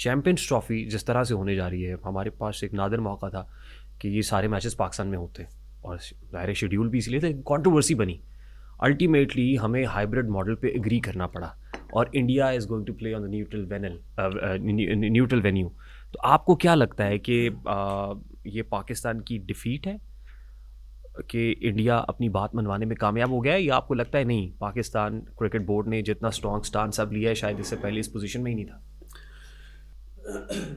Champions trophy जिस तरह से होने जा रही है, हमारे पास एक नादिर मौका था कि ये सारे मैचेस पाकिस्तान में होते, और ज़ाहिर शेड्यूल भी इसलिए था, कंट्रोवर्सी बनी। अल्टीमेटली हमें हाइब्रिड मॉडल पे एग्री करना पड़ा, और India is going to play on the neutral venue. तो आपको क्या लगता है कि ये पाकिस्तान की डिफ़ीट है कि इंडिया अपनी बात मनवाने में कामयाब हो गया है, या आपको लगता है नहीं, पाकिस्तान क्रिकेट बोर्ड ने जितना स्ट्रॉन्ग स्टांस अब लिया है शायद इससे पहले इस पोजीशन में ही नहीं था?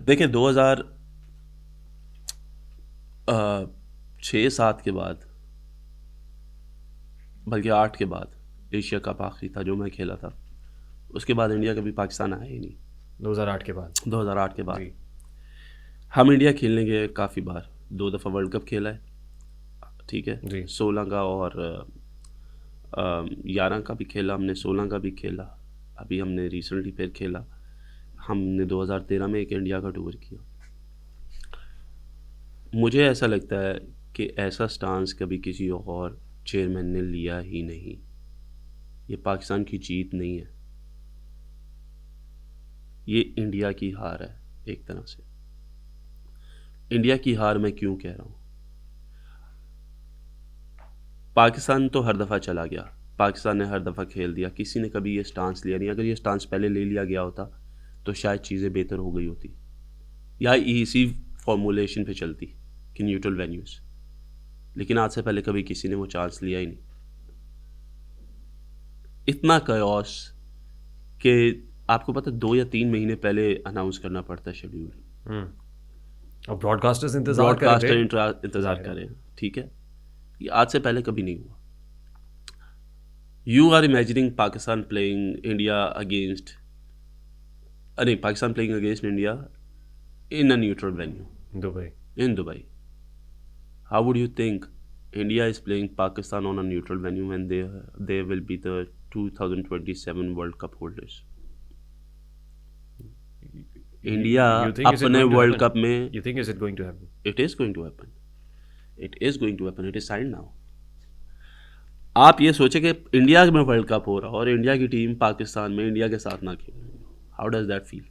देखिए 2006-7 के बाद, बल्कि 8 के बाद एशिया कप आखिरी था जो मैं खेला था, उसके बाद इंडिया कभी पाकिस्तान आया ही नहीं। 2008 के बाद 2008 के बाद जी। हम इंडिया खेलने गए काफ़ी बार, 2 दफ़ा वर्ल्ड कप खेला है, ठीक है जी। 16 का और 11 का भी खेला हमने, 16 का भी खेला, अभी हमने रिसेंटली फिर खेला। हमने 2013 में एक इंडिया का टूर किया। मुझे ऐसा लगता है कि ऐसा स्टांस कभी किसी और चेयरमैन ने लिया ही नहीं। ये पाकिस्तान की जीत नहीं है, ये इंडिया की हार है एक तरह से। इंडिया की हार मैं क्यों कह रहा हूँ? पाकिस्तान तो हर दफ़ा चला गया, पाकिस्तान ने हर दफ़ा खेल दिया, किसी ने कभी ये स्टांस लिया नहीं। अगर ये स्टांस पहले ले लिया गया होता तो शायद चीज़ें बेहतर हो गई होती, या इसी फॉर्मूलेशन पे चलती कि न्यूट्रल वेन्यूज़। लेकिन आज से पहले कभी किसी ने वो चांस लिया ही नहीं। इतना कयोस कि आपको पता 2 या 3 महीने पहले अनाउंस करना पड़ता है शेड्यूल, और ब्रॉडकास्टर्स इंतजार कर रहे थे। इंतज़ार करें, ठीक है। ये आज से पहले कभी नहीं हुआ। You are imagining Pakistan playing India against, नहीं, Pakistan playing against India in a neutral venue Dubai. in Dubai. How would you think India is playing Pakistan on a neutral venue when they will be the 2027 World Cup holders? India You think is it अपने going to world happen? Cup में, You think is it going to happen? it is going to happen. It is going to happen. It is signed now. आप ये सोचे कि India में world cup हो रहा और इंडिया की टीम पाकिस्तान में इंडिया के साथ ना खेले, हाउ डज दैट फील?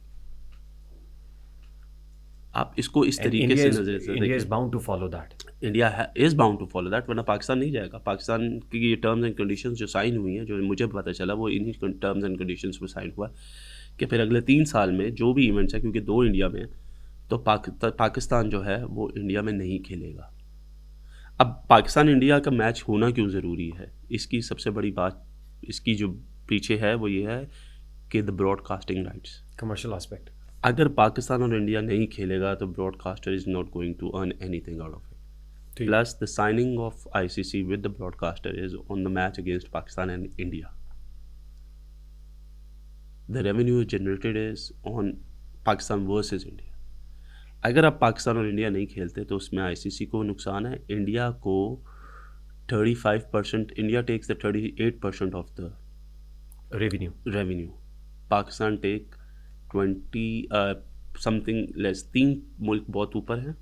आप इसको इस And तरीके से नजर से India is देखें। bound to follow that. India is bound to follow that, वरना पाकिस्तान नहीं जाएगा। पाकिस्तान की ये टर्म्स एंड कंडीशंस जो साइन हुई हैं, जो मुझे पता चला, वो इन्हीं टर्म्स एंड कंडीशंस में साइन हुआ कि फिर अगले 3 साल में जो भी इवेंट्स है, क्योंकि 2 इंडिया में हैं, तो पाकिस्तान जो है वो इंडिया में नहीं खेलेगा। अब पाकिस्तान इंडिया का मैच होना क्यों ज़रूरी है, इसकी सबसे बड़ी बात इसकी जो पीछे है वो ये है कि the broadcasting rights. Commercial aspect. अगर पाकिस्तान और इंडिया नहीं खेलेगा तो broadcaster is not going to earn anything out of it. ठीक। Plus, the signing of ICC with the broadcaster is on the match against Pakistan and India. The revenue generated is on Pakistan versus India. अगर आप पाकिस्तान और India नहीं खेलते तो उसमें ICC को नुकसान है, इंडिया को 35%, India takes the 38% of the Revenue. Pakistan take 20 something less. 3 मुल्क बहुत ऊपर हैं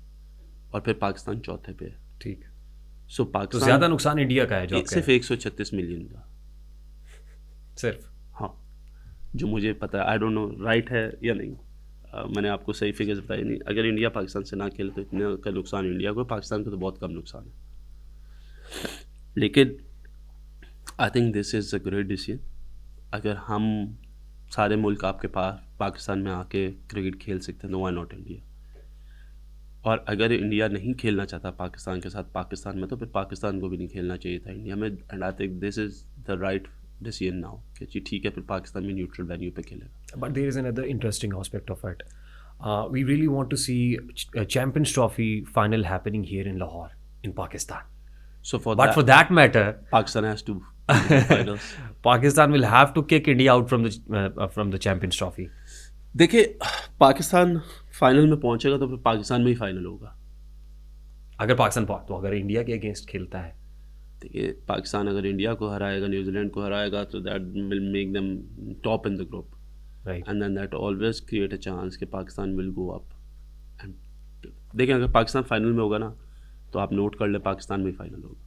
और फिर पाकिस्तान चौथे पे है। ठीक। सो तो पाकिस्तान ज्यादा नुकसान इंडिया का है जो आप कह सिर्फ रहे 136 मिलियन का, हैं। सिर्फ। हाँ, जो मुझे पता है, आई डोंट नो राइट है या नहीं, मैंने आपको सही फिगर्स बताए नहीं। अगर इंडिया पाकिस्तान से ना खेले तो इतने का नुकसान इंडिया को, पाकिस्तान को तो बहुत कम नुकसान है। लेकिन I think this is a great decision. अगर हम सारे मुल्क आपके पास पाकिस्तान में आके क्रिकेट खेल सकते हैं तो व्हाई नॉट इंडिया? और अगर इंडिया नहीं खेलना चाहता पाकिस्तान के साथ पाकिस्तान में, तो फिर पाकिस्तान को भी नहीं खेलना चाहिए था इंडिया में। And I think this is the right decision now कि जी ठीक है, फिर पाकिस्तान में न्यूट्रल वेन्यू पे खेलेगा। But there is another interesting aspect of it. We really want to see a Champions Trophy final happening here in Lahore, in Pakistan. So But for that matter, Pakistan has to finals. Pakistan will have to kick India out from the Champions Trophy. देखिए, Pakistan final में पहुंचेगा तो फिर पाकिस्तान में ही final होगा। अगर पाकिस्तान तो अगर इंडिया के अगेंस्ट खेलता है, देखिए, पाकिस्तान अगर इंडिया को हराएगा, न्यूजीलैंड को हराएगा, तो that will make them top in the group, right. And then that always create a chance कि Pakistan will go up. And देखिए, अगर पाकिस्तान फाइनल में होगा ना, तो आप नोट कर ले, पाकिस्तान में ही फाइनल होगा।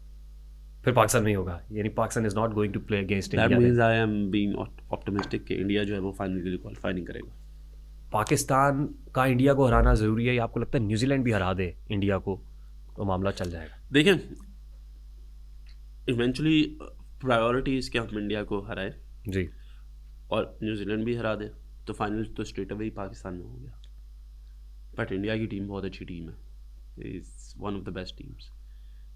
फिर पाकिस्तान में ही होगा, यानी Pakistan is not going to play against that India. Means I am being optimistic कि इंडिया जो है वो फाइनल के लिए क्वालिफाई नहीं करेगा। पाकिस्तान का इंडिया को हराना ज़रूरी है या आपको लगता है न्यूजीलैंड भी हरा दे इंडिया को तो मामला चल जाएगा? देखिए, इवेंचुअली प्रायोरिटी कि हम इंडिया को हराए जी। और न्यूजीलैंड भी हरा दे तो फाइनल तो स्ट्रेट अवे ही पाकिस्तान में हो गया। बट इंडिया की टीम बहुत अच्छी टीम है, is one of the best teams,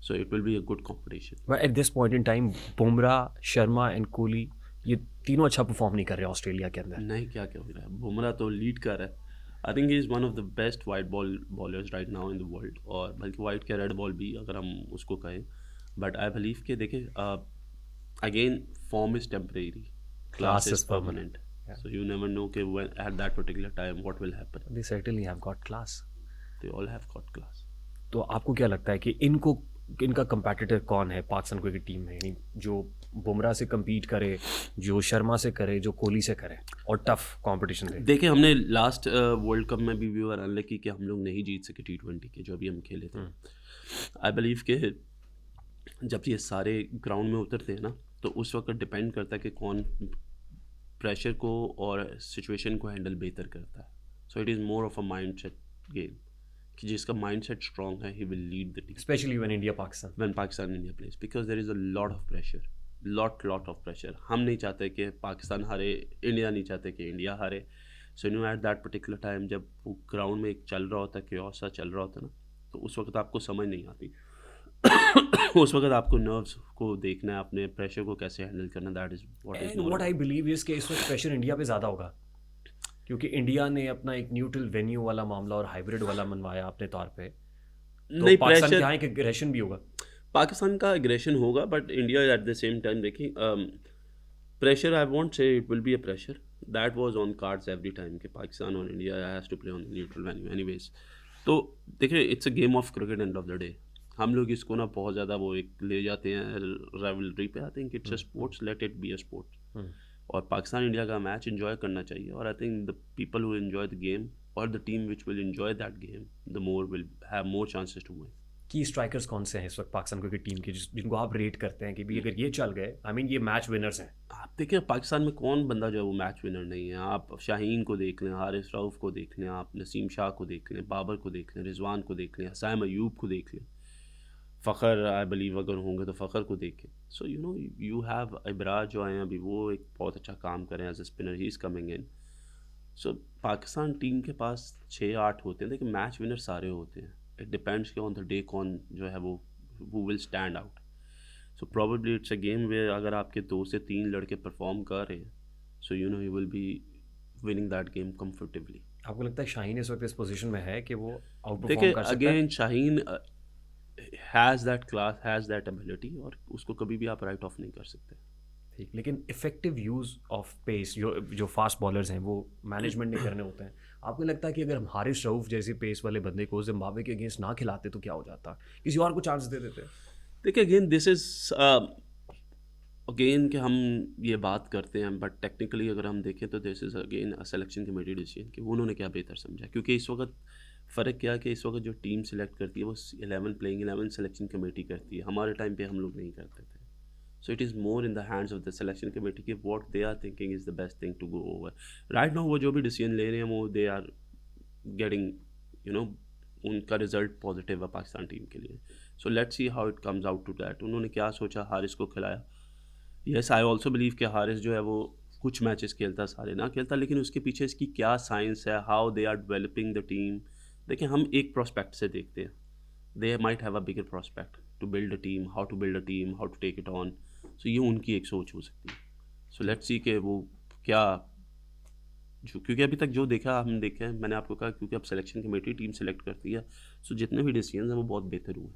so it will be a good competition. But at this point in time Bumrah, Sharma and Kohli ये तीनों अच्छा परफॉर्म नहीं कर रहे ऑस्ट्रेलिया के अंदर। नहीं, क्या क्या हो रहा है, बुमराह तो लीड कर रहा है। I think he is one of the best white ball bowlers right now in the world, और बल्कि वाइट क्या रेड बॉल भी अगर हम उसको कहें। बट आई बिलीव कि देखिए, again form is temporary, class is permanent, so you never know कि when at that particular time what will happen. They certainly have got class. They all have got class. तो आपको क्या लगता है कि इनका कंपेटिटर कौन है पाकिस्तान क्रिकेट टीम में, यानी जो बुमराह से compete करे, जो शर्मा से करे, जो कोहली से करे और टफ कंपटीशन दे? देखिए, हमने लास्ट वर्ल्ड कप में भी वी वर अनलकी कि हम लोग नहीं जीत सके T20 के जो अभी हम खेले थे। आई बिलीव कि जब ये सारे ग्राउंड में उतरते हैं ना, तो उस वक्त डिपेंड करता है कि कौन प्रेशर को और सिचुएशन को हैंडल बेहतर करता है। So it is more of a mind set game कि जिसका माइंड सेट स्ट्रॉन्ग है he will lead the team, specially when India Pakistan when Pakistan India plays, because there is a lot of pressure, lot of pressure. हम नहीं चाहते कि पाकिस्तान हारे, India नहीं चाहते कि इंडिया हारे। सो you know at that particular time जब वो ग्राउंड में एक चल रहा होता है, क्योस सा चल रहा होता है ना, तो उस वक्त आपको समझ नहीं आती उस वक्त आपको नर्व्स को देखना है, अपने प्रेशर को कैसे हैंडल करना, that is what I believe is कि इस वक्त प्रेशर इंडिया पे ज़्यादा होगा क्योंकि इंडिया ने अपना एक न्यूट्रल वेन्यू वाला मामला और हाइब्रिड वाला मनवाया अपने तौर पे। तो नहीं, पाकिस्तान प्रेशर के यहाँ एक एग्रेशन भी होगा। पाकिस्तान का एग्रेशन होगा, but India at the same time देखिए, pressure I want say it will be a pressure that was on cards every time कि पाकिस्तान और India has to play on neutral venue anyways. तो देखिए, it's a game of cricket and of the day. हम लोग इसको ना बहुत ज़्यादा वो एक ले जाते हैं राइवलरी पे। I think it's a sports, let it be a sport. और पाकिस्तान इंडिया का मैच इन्जॉय करना चाहिए, और I think the people who enjoy the game और the team which will enjoy that game the more will have more chances to win. Key strikers कौन से हैं इस वक्त पाकिस्तान क्रिकेट टीम के जिनको आप रेट करते हैं कि भी अगर ये चल गए, आई मीन ये मैच विनर्स हैं? आप देखिए, पाकिस्तान में कौन बंदा जो है वो मैच विनर नहीं है। आप शाहीन को देख लें, हारिस रऊफ़ को देख लें, आप नसीम शाह को देख लें, बाबर को देख लें, रिजवान को देख लें, हसाम अयूब को देख लें, फ़खर आई बिलीव अगर होंगे तो फ़खर को देखें। So you know you have इबराज जो आए हैं अभी, वो एक बहुत अच्छा काम करें as a spinner, he is coming in. So Pakistan team के पास 6-8 होते हैं, लेकिन मैच विनर सारे होते हैं। इट डिपेंड्स कि ऑन द डे कौन जो है वो will stand out. So probably it's a game way अगर आपके 2 से 3 लड़के परफॉर्म कर रहे हैं, सो you know you will be winning that game comfortably. आपको लगता है शाहीन इस वक्त इस पोजीशन में है कि वो आउट परफॉर्म देखिए, कर सकता है? Again Shaheen has that class, has that ability, और उसको कभी भी आप राइट ऑफ नहीं कर सकते। ठीक, लेकिन इफेक्टिव यूज़ ऑफ पेस जो फास्ट बॉलर्स हैं वो मैनेजमेंट नहीं करने होते हैं। आपको लगता है कि अगर हम हारिस रऊफ़ जैसी पेस वाले बंदे को जिम्बाब्वे के अगेंस्ट ना खिलाते तो क्या हो जाता, किसी और को चांस दे देते? देखिए, अगेन दिस इज़ अगेन कि हम ये बात करते हैं, बट टेक्निकली अगर हम देखें तो this is again a selection committee decision कि उन्होंने क्या बेहतर समझा। क्योंकि इस वक्त फ़र्क क्या है कि इस वक्त जो टीम सेलेक्ट करती है वो 11 प्लेइंग 11 सिलेक्शन कमेटी करती है। हमारे टाइम पे हम लोग नहीं करते थे। So it is more in the hands of the selection committee कि what they are thinking is the best thing to go over right now. वो जो भी डिसीजन ले रहे हैं वो they are getting you know उनका रिजल्ट पॉजिटिव है पाकिस्तान टीम के लिए। So let's see how it comes out to that. उन्होंने क्या सोचा, हारिस को खिलाया। येस, आई ऑल्सो बिलीव कि हारिस जो है वो कुछ मैचेस खेलता, सारे ना खेलता, लेकिन उसके पीछे इसकी क्या साइंस है, how they are developing the team. देखिए, हम एक प्रोस्पेक्ट से देखते हैं, they might have a bigger prospect to build a team, how to build a team, how to take it on. So ये उनकी एक सोच हो सकती है। सो लेट्स सी कि वो क्या जो, क्योंकि अभी तक जो देखा हम देखे हैं, मैंने आपको कहा, क्योंकि अब सिलेक्शन कमेटी टीम सेलेक्ट करती है, सो जितने भी डिसीजन हैं वो बहुत बेहतर हुए।